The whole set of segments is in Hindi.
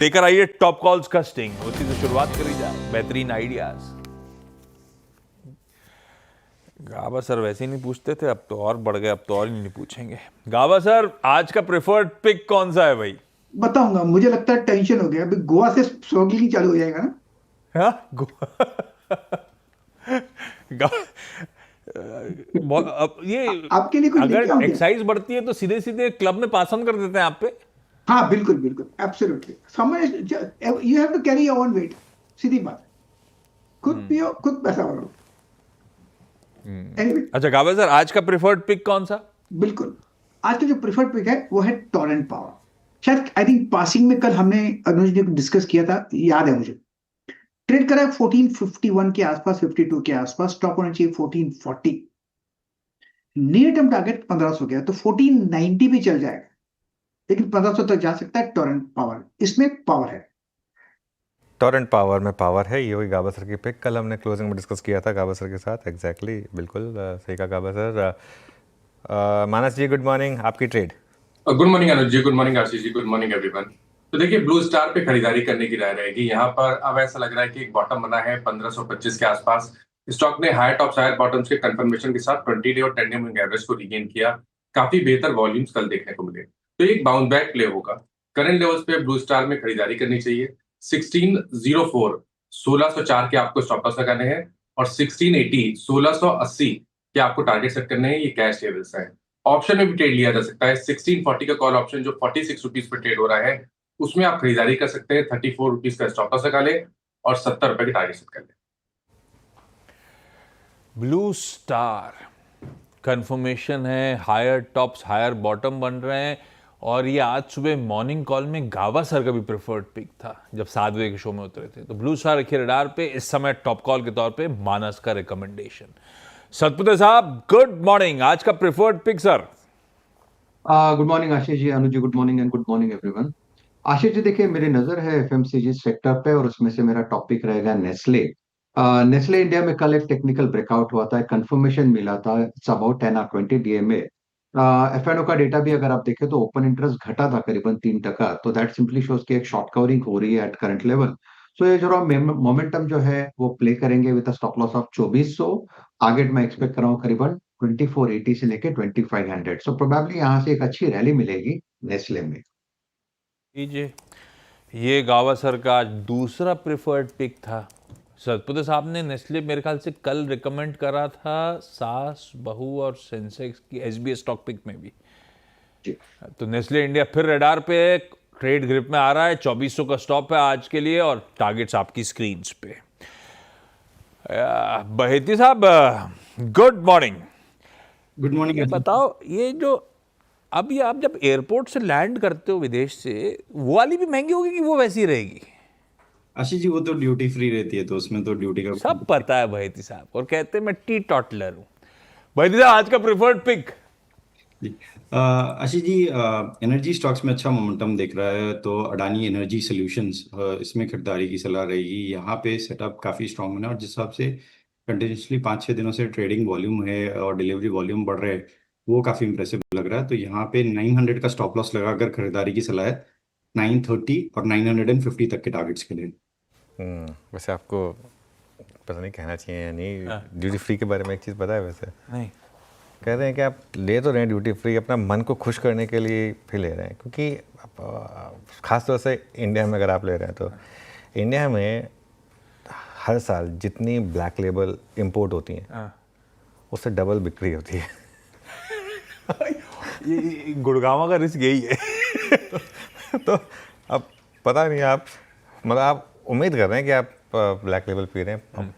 लेकर आइए टॉप कॉल्स का स्टिंग। उसी से शुरुआत करी जाए, बेहतरीन आइडियाज। गाबा सर वैसे ही नहीं पूछते थे, अब तो और बढ़ गए, अब तो और ही नहीं पूछेंगे। गाबा सर, आज का प्रेफर्ड पिक कौन सा है भाई? बताऊंगा। मुझे लगता है टेंशन हो गया, अभी गोवा से स्मगलिंग चालू हो जाएगा ना। हाँ अब ये आपके लिए कुछ लेके अगर आओ क्या? एक्साइज बढ़ती है तो सीधे सीधे क्लब में पास ऑन कर देते हैं आप पे। हाँ, बिल्कुल बिल्कुल, एब्सोल्युटली। समझ, you have to carry your own weight. सीधी बात है। खुद पियो, खुद पैसा भरो। एनीवे, अच्छा गाबा सर, आज का प्रेफर्ड पिक कौन सा? बिल्कुल। आज का जो प्रिफर्ड पिक है वो है टॉरेंट पावर। शायद आई थिंक पासिंग में कल हमने अनुज जी को डिस्कस किया था, याद है मुझे। ट्रेड करा है 1451 के आसपास, 52 के आसपास। स्टॉप होना चाहिए 1440। नियर टर्म टारगेट 1500 गया तो 1490 भी चल जाएगा, लेकिन 1500 तक जा सकता है। टॉरेंट पावर, इसमें पावर है। टॉरेंट पावर में पावर है, ये वही गाबा सर की पिक कल हमने क्लोजिंग में डिस्कस किया था गाबा सर के साथ। एग्जैक्टली, बिल्कुल सही कहा गाबा सर। मानस जी गुड मॉर्निंग, आपकी ट्रेड। गुड मॉर्निंग अनुज जी, गुड मॉर्निंग आशीष जी, गुड मॉर्निंग एवरीवन। तो देखिए, ब्लू स्टार पे खरीदारी करने की राय रहेगी यहाँ पर। अब ऐसा लग रहा है कि एक बॉटम बना है 1525 के आसपास। स्टॉक ने हायर टॉप्स हायर बॉटम्स के कंफर्मेशन के साथ 20 डे और 10 डे मूविंग एवरेज को रिगेन किया। काफी बेहतर वॉल्यूम्स कल देखने को मिले, तो एक बाउंस बैक प्ले होगा। करंट लेवल्स पे ब्लू स्टार में खरीदारी करनी चाहिए। 1604 1604 के आपको स्टॉप लॉस लगाने हैं, और 1680 1680 के आपको टारगेट सेट करने हैं। ये कैश लेवल्स है। ऑप्शन में भी ट्रेड लिया जा सकता है। 1640 का कॉल ऑप्शन जो 46 रुपीज पे ट्रेड हो रहा है, उसमें आप खरीदारी कर सकते हैं। 34 रुपीज का स्टॉप लॉस लगा ले और 70 रुपए की टारगेट सेट कर ले। ब्लू स्टार कंफर्मेशन है, हायर टॉप्स हायर बॉटम बन रहे हैं। और ये आज सुबह मॉर्निंग कॉल में गावा सर का भी प्रेफर्ड पिक था जब 7 बजे के शो में उतरे थे। तो ब्लू स्टार रखिए रडार पे। इस समय टॉप कॉल के तौर पे मानस का रिकमेंडेशन। सतपुते साहब गुड मॉर्निंग, आज का preferred pick sir. Good morning Ashish ji, Anuj ji good morning and good morning everyone. Ashish ji देखिए, मेरी नजर है एफएमसीजी सेक्टर पे और उसमें से मेरा टॉपिक रहेगा नेस्ले। नेस्ले इंडिया में कल एक टेक्निकल ब्रेकआउट हुआ था, कंफर्मेशन मिला था। इट्स अबाउट 10 और 20 डीएमए। एफएनओ का डेटा भी अगर आप देखें तो ओपन इंटरेस्ट घटा था करीबन 3%। तो दैट सिंपली शोज कि एक शॉर्ट कवरिंग हो रही है एट करंट लेवल। सो ये जो मोमेंटम जो है वो प्ले करेंगे विद स्टॉप लॉस ऑफ 2400। आगे मैं एक्सपेक्ट कर रहा हूँ करीबन 2480 से लेके 2500। सो प्रोबेबली यहाँ से एक अच्छी रैली मिलेगी नेस्ले में। लीजिए, ये गावा सर का आज दूसरा प्रेफर्ड पिक था। सतपुते साहब ने नेस्ले मेरे ख्याल से कल रिकमेंड करा था सास बहू और सेंसेक्स की एसबीएस स्टॉक पिक में भी। तो नेस्ले इंडिया फिर रडार पे है, ट्रेड ग्रिप में आ रहा है। 2400 का स्टॉप है आज के लिए और टारगेट्स आपकी स्क्रीन पे। बहेती साहब गुड मॉर्निंग। Good morning. ये बताओ, ये जो अब ये आप जब एयरपोर्ट से लैंड करते हो विदेश से, वो वाली भी महंगी होगी कि वो वैसी रहेगी? आशीष जी, वो तो ड्यूटी फ्री रहती है, तो उसमें तो ड्यूटी का सब पता है बहेती साहब, और कहते हैं मैं टी टॉटलर हूं। बहेती साहब आज का प्रेफर्ड पिक। जी। आशीष जी, एनर्जी स्टॉक्स में अच्छा मोमेंटम दिख रहा है, तो अडानी एनर्जी सॉल्यूशंस इसमें खरीदारी की सलाह रहेगी। यहाँ पे सेटअप काफ़ी स्ट्रांग है और जिस हिसाब से कंटिन्यूसली 5-6 दिनों से ट्रेडिंग वॉल्यूम है और डिलीवरी वॉल्यूम बढ़ रहे हैं, वो काफ़ी इंप्रेसिव लग रहा है। तो यहाँ पे 900 का स्टॉप लॉस लगाकर खरीदारी की सलाह है। 930 और 950 तक के टारगेट्स के लिए। वैसे आपको पता नहीं कहना चाहिए या नहीं, ड्यूटी फ्री के बारे में एक चीज़ पता है वैसे? नहीं। कह रहे हैं कि आप ले तो रहे हैं ड्यूटी फ्री, अपना मन को खुश करने के लिए फिर ले रहे हैं, क्योंकि ख़ास तौर से इंडिया में अगर आप ले रहे हैं तो इंडिया में हर साल जितनी ब्लैक लेबल इंपोर्ट होती हैं उससे डबल बिक्री होती है। ये गुड़गांव का रिस्क यही है। तो अब पता नहीं, आप मतलब आप उम्मीद कर रहे हैं कि आप ब्लैक लेबल पी रहे हैं, अब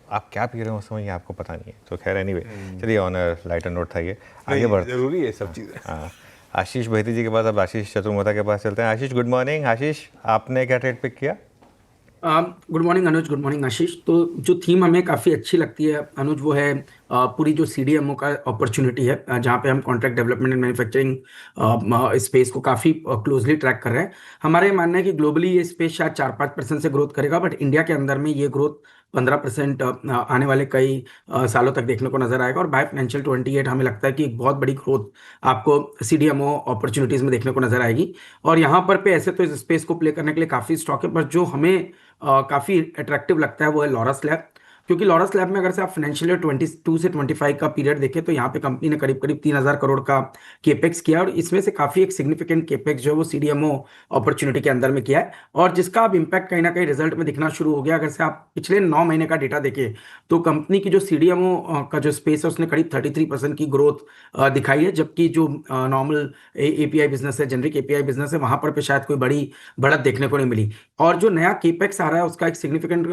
आप क्या पी रहे हैं उस समय ये आपको पता नहीं है। तो खैर एनीवे, चलिए ऑनर लाइटर नोट था ये, आगे बढ़ते। जरूरी है सब चीज़ें। हाँ, आशीष बहेती जी के बाद अब आशीष चतुर्वेदी के पास चलते हैं। आशीष गुड मॉर्निंग। आशीष, आपने क्या ट्रेड पिक किया? गुड मॉर्निंग अनुज, गुड मॉर्निंग आशीष। तो जो थीम हमें काफ़ी अच्छी लगती है अनुज, वो है पूरी जो CDMO का अपॉर्चुनिटी है, जहाँ पे हम contract development and manufacturing space को काफ़ी क्लोजली ट्रैक कर रहे हैं। हमारा ये मानना है कि ग्लोबली ये स्पेस शायद 4-5% से ग्रोथ करेगा, बट इंडिया के अंदर में ये ग्रोथ 15% आने वाले कई सालों तक देखने को नजर आएगा। और बाय फाइनेंशियल 28 हमें लगता है कि एक बहुत बड़ी ग्रोथ आपको CDMO अपॉर्चुनिटीज में देखने को नजर आएगी। और यहाँ पर पे ऐसे तो इस स्पेस को प्ले करने के लिए काफ़ी स्टॉक है, बट जो हमें काफ़ी अट्रैक्टिव लगता है वो है लॉरस लैब। क्योंकि लॉरस लैब में अगर से आप फाइनेंशियल ईयर 22 से 25 का पीरियड देखें तो यहाँ पे कंपनी ने करीब करीब 3,000 करोड़ का केपेक्स किया, और इसमें से काफ़ी एक सिग्निफिकेंट केपेक्स जो है वो CDMO अपॉर्चुनिटी के अंदर में किया है, और जिसका अब इम्पैक्ट कहीं ना कहीं रिजल्ट में दिखना शुरू हो गया। अगर से आप पिछले 9 महीने का डेटा देखें तो कंपनी की जो CDMO का जो स्पेस है उसने करीब 33% की ग्रोथ दिखाई है, जबकि जो नॉर्मल API बिजनेस है, जेनरिक API बिजनेस है, वहां पर पे शायद कोई बड़ी बढ़त देखने को नहीं मिली। और जो नया केपेक्स आ रहा है उसका एक सिग्निफिकेंट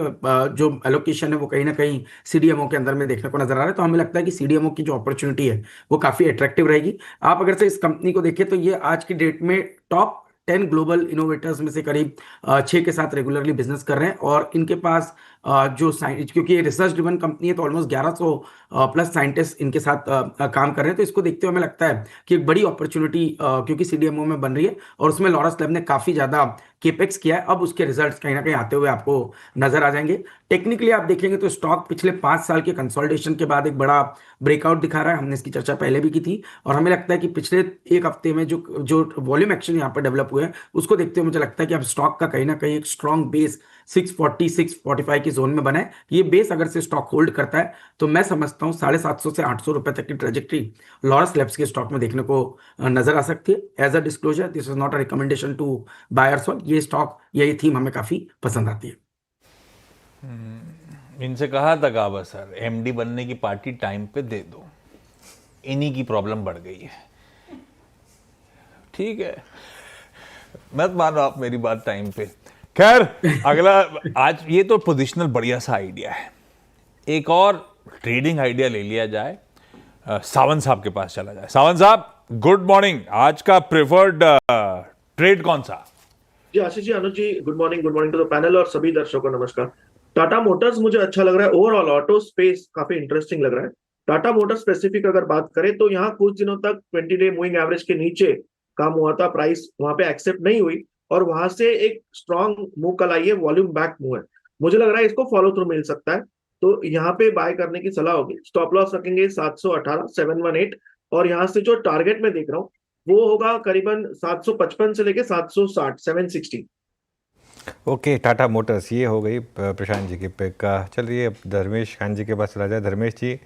जो एलोकेशन है वो कहीं ना कहीं CDMO के अंदर में देखने को नजर आ रहा है। तो हमें लगता है कि CDMO की जो अपॉर्चुनिटी है वो काफी अट्रैक्टिव रहेगी। आप अगर से इस कंपनी को देखें तो ये आज की डेट में टॉप 10 ग्लोबल इनोवेटर्स में से करीब 6 के साथ रेगुलरली बिजनेस कर रहे हैं, और इनके पास जो साइंस, क्योंकि ये रिसर्च ड्रिवन कंपनी है तो ऑलमोस्ट 1100 प्लस साइंटिस्ट इनके साथ काम कर रहे हैं। तो इसको देखते हुए हमें लगता है कि एक बड़ी अपॉर्चुनिटी क्योंकि CDMO में बन रही है, और उसमें लॉरस लैब ने काफी ज्यादा केपेक्स किया है। अब उसके रिजल्ट्स कहीं ना कहीं आते हुए आपको नजर आ जाएंगे। टेक्निकली आप देखेंगे तो स्टॉक पिछले 5 साल के कंसोलिडेशन के बाद एक बड़ा ब्रेकआउट दिखा रहा है। हमने इसकी चर्चा पहले भी की थी, और हमें लगता है कि पिछले एक हफ्ते में जो वॉल्यूम एक्शन यहाँ पर डेवलप हुए हैं उसको देखते हुए मुझे लगता है कि अब स्टॉक का कहीं ना कहीं एक स्ट्रॉन्ग बेस 640 645 की जोन में बना है। ये बेस अगर से स्टॉक होल्ड करता है तो मैं समझता हूँ 750 से 800 रुपए तक की ट्रेजेक्ट्री लॉरस लैब्स के स्टॉक में देखने को नजर आ सकती है। As a disclosure, this is not a recommendation to buyers. ये स्टॉक, ये थीम हमें काफी पसंद आती है। इनसे कहा था गाबा सर, MD बनने की पार्टी टाइम पे दे दो, इन्हीं की प्रॉब्लम बढ़ गई है। ठीक है, मत मानो आप मेरी बात टाइम पे। खैर, अगला, आज ये तो पोजिशनल बढ़िया सा आइडिया है, एक और ट्रेडिंग आइडिया ले लिया जाए। सावंत साहब के पास चला जाए। सावंत साहब, गुड मॉर्निंग। आज का प्रेफर्ड ट्रेड कौन सा? जी Ashish ji, Anuj ji, good morning to the panel और सभी दर्शकों को नमस्कार। टाटा मोटर्स मुझे अच्छा लग रहा है, ओवरऑल ऑटो स्पेस काफी इंटरेस्टिंग लग रहा है। टाटा मोटर्स स्पेसिफिक अगर बात करें तो यहाँ कुछ दिनों तक 20 डे मूविंग एवरेज के नीचे काम हुआ था, प्राइस वहां पे एक्सेप्ट नहीं हुई, और वहां से एक स्ट्रॉन्ग मूव कल आई है, वॉल्यूम बैक मूव है। मुझे लग रहा है इसको फॉलो थ्रू मिल सकता है, तो यहाँ पे बाय करने की सलाह होगी। स्टॉप लॉस रखेंगे 718 718, और यहाँ से जो टारगेट में देख रहा हूँ वो होगा करीबन 755 से लेके 760 760। ओके, टाटा मोटर्स ये हो गई प्रशांत जी की पिक का। चलिए अब धर्मेश खान जी के पास चला जाए। धर्मेश जी,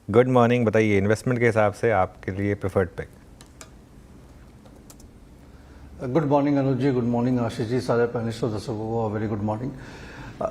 गुड मॉर्निंग। बताइए इन्वेस्टमेंट के हिसाब से आपके लिए प्रेफर्ड पिक। गुड मॉर्निंग अनुज जी, गुड मॉर्निंग आशीष जी, सारे पैनलिस्टों दर्शकों को वेरी गुड मॉर्निंग।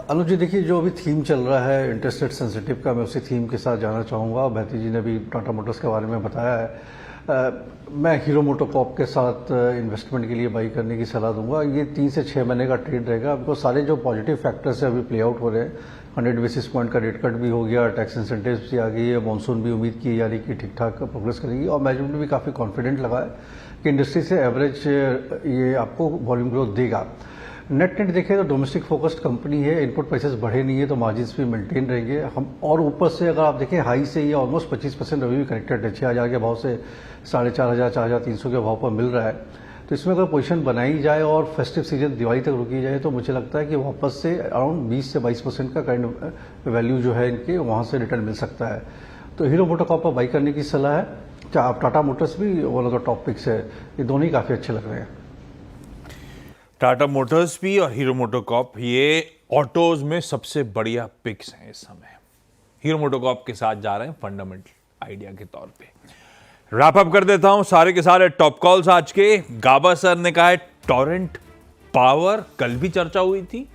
अनुज जी, देखिए जो अभी थीम चल रहा है इंटरेस्ट रेट सेंसिटिव का, मैं उसी थीम के साथ जाना चाहूँगा। भारती जी ने भी टाटा मोटर्स के बारे में बताया है। मैं हीरो मोटोकॉर्प के साथ इन्वेस्टमेंट के लिए बाई करने की सलाह दूंगा। ये 3 से 6 महीने का ट्रेड रहेगा। बिकॉज सारे जो पॉजिटिव फैक्टर्स है अभी प्ले आउट हो रहे हैं। 100 बेसिस पॉइंट का रेट कट भी हो गया, टैक्स इंसेंटिव्स भी आ गई है, मानसून भी उम्मीद की जा रही कि ठीक ठाक प्रोग्रेस करेगी, और मैनेजमेंट भी काफ़ी कॉन्फिडेंट लगा है कि इंडस्ट्री से एवरेज ये आपको वॉल्यूम ग्रोथ देगा। नेट देखें तो डोमेस्टिक फोकस्ड कंपनी है, इनपुट प्राइसेस बढ़े नहीं है तो मार्जिन्स भी मेंटेन रहेंगे हम। और ऊपर से अगर आप देखें हाई से ये ऑलमोस्ट 25% अभी भी कनेक्टेड है। 6,000 के भाव से 4,500 4,300 के भाव पर मिल रहा है। तो इसमें अगर पोजीशन बनाई जाए और फेस्टिव सीजन दिवाली तक रुकी जाए तो मुझे लगता है कि वापस से अराउंड 20 से 22% का काइंड वैल्यू जो है इनके वहाँ से रिटर्न मिल सकता है। तो हीरो मोटोकॉर्प पर बाई करने की सलाह है। आप टाटा मोटर्स भी one of the top picks है, ये दोनों ही काफ़ी अच्छे लग रहे हैं। टाटा मोटर्स भी और हीरो मोटोकॉर्प ये ऑटोज में सबसे बढ़िया पिक्स हैं इस समय। हीरो मोटोकॉर्प के साथ जा रहे हैं फंडामेंटल आइडिया के तौर पे। रैप अप कर देता हूं सारे के सारे टॉप कॉल्स आज के। गाबा सर ने कहा है टॉरेंट पावर, कल भी चर्चा हुई थी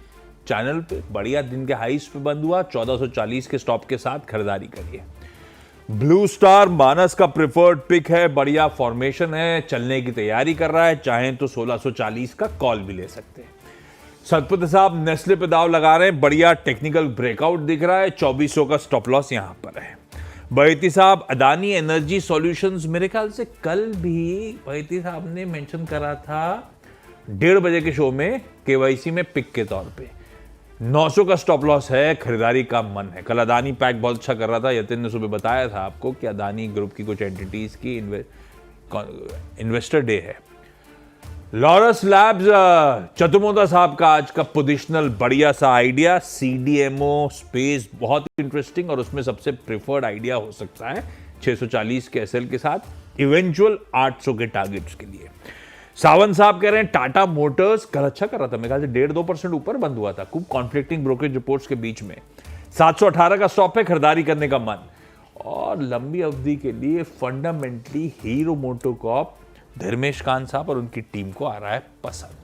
चैनल पे, बढ़िया दिन के हाईस पे बंद हुआ, 1440 के स्टॉप के साथ खरीदारी करिए। ब्लू स्टार मानस का प्रिफर्ड पिक है, बढ़िया फॉर्मेशन है, चलने की तैयारी कर रहा है, चाहें तो 1640 का कॉल भी ले सकते हैं। सतपति साहब नेस्ले पे दाव लगा रहे हैं, बढ़िया टेक्निकल ब्रेकआउट दिख रहा है, 2400 का स्टॉप लॉस यहां पर है। बहती साहब अदानी एनर्जी सॉल्यूशंस, मेरे ख्याल से कल भी बहती साहब ने मेंशन करा था 1:30 बजे के शो में केवाईसी में पिक के तौर पे। 900 का स्टॉप लॉस है, खरीदारी का मन है। कल अदानी पैक बहुत अच्छा कर रहा था, यतिन ने सुबह बताया था आपको कि अदानी ग्रुप की कुछ एंटिटीज की इन्वेस्टर डे है। लॉरस लैब्स, चतुर्मोदा साहब का आज का पोजिशनल बढ़िया सा आइडिया, सीडीएमओ स्पेस बहुत इंटरेस्टिंग और उसमें सबसे प्रिफर्ड आइडिया हो सकता है 640 के एसएल के साथ इवेंचुअल 800 के टारगेट्स के लिए। सावंत साहब कह रहे हैं टाटा मोटर्स कल अच्छा कर रहा था, मेरे ख्याल से 1.5-2% ऊपर बंद हुआ था, खूब कॉन्फ्लिक्टिंग ब्रोकरेज रिपोर्ट्स के बीच में। 718 का स्टॉप है, खरीदारी करने का मन। और लंबी अवधि के लिए fundamentally hero MotoCorp Dharmesh Kant साहब और उनकी टीम को आ रहा है पसंद।